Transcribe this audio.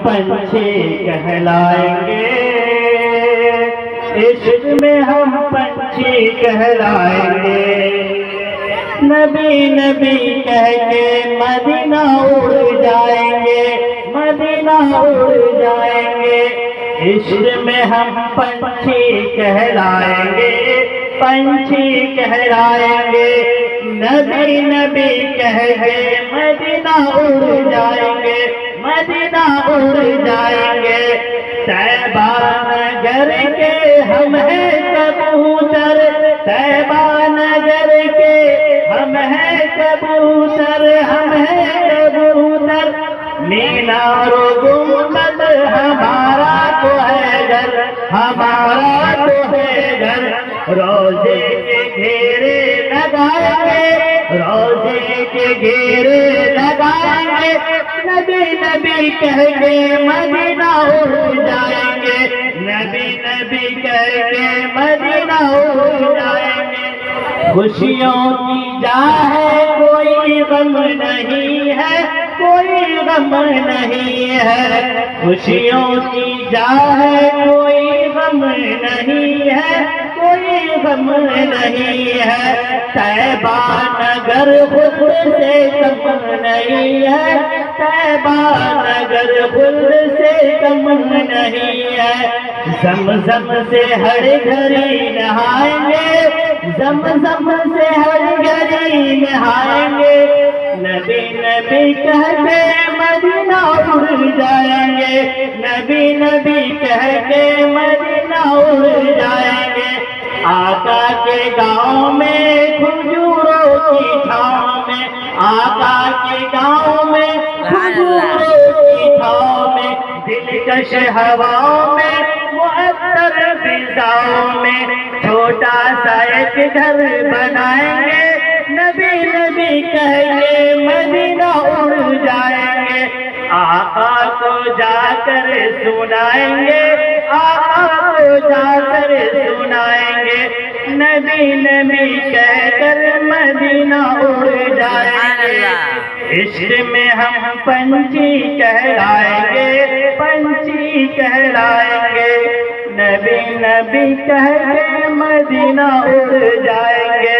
پنچھی کہلائیں گے، عشق میں ہم پنچھی کہلائیں گے، نبی نبی کہہ کے مدینہ اڑ جائیں گے، مدینہ اڑ جائیں گے، عشق میں ہم پنچھی کہلائیں گے، پنچھی کہلائیں گے، نبی نبی کہہ کے مدینہ اڑ جائیں گے، مدینہ اڑ جائیں گے، طیبہ نگر کے ہم ہیں کبوتر، طیبہ نگر کے ہم ہیں کبوتر، ہم ہیں کبوتر، مینار و گنبد ہمارا تو ہے گھر، ہمارا تو ہے گھر، روزے کے گھیرے لگائیں گے، روزے کے گھیرے لگائیں گے، نبی نبی کہہ کے مدینہ اڑ جائیں گے، نبی نبی کہہ کے مدینہ اڑ جائیں گے، خوشیوں کی جا ہے کوئی غم نہیں ہے، کوئی غم نہیں ہے، خوشیوں کی جا ہے کوئی غم نہیں ہے، کوئی غم نہیں ہے، طیبہ نگر خود سے کم نہیں ہے، طیبہ نگر خود سے کم نہیں ہے، زمزم سے ہر گھڑی نہائیں گے، زمزم سے ہر گھڑی نہائیں گے، نبی نبی کہہ کے مدینہ اڑ جائیں گے، نبی نبی کہہ کے مدینہ اڑ جائیں گے، آقا کے گاؤں میں کھجوروں کی چھاؤں میں، آقا کے گاؤں میں کھجوروں کی چھاؤں میں، دلکش ہواؤں میں معطر فضاؤں میں، چھوٹا سا ایک گھر بنائیں گے، نبی نبی کہہ کے مدینہ اڑ جائیں گے، آقا کو جا کر سنائیں گے، آقا کو جا کر سنائیں گے، نبی نبی کہہ کر مدینہ اڑ جائیں گے، عشق میں ہم پنچھی کہلائیں گے، پنچھی کہلائیں گے، نبی نبی کہہ کے مدینہ اڑ جائیں گے۔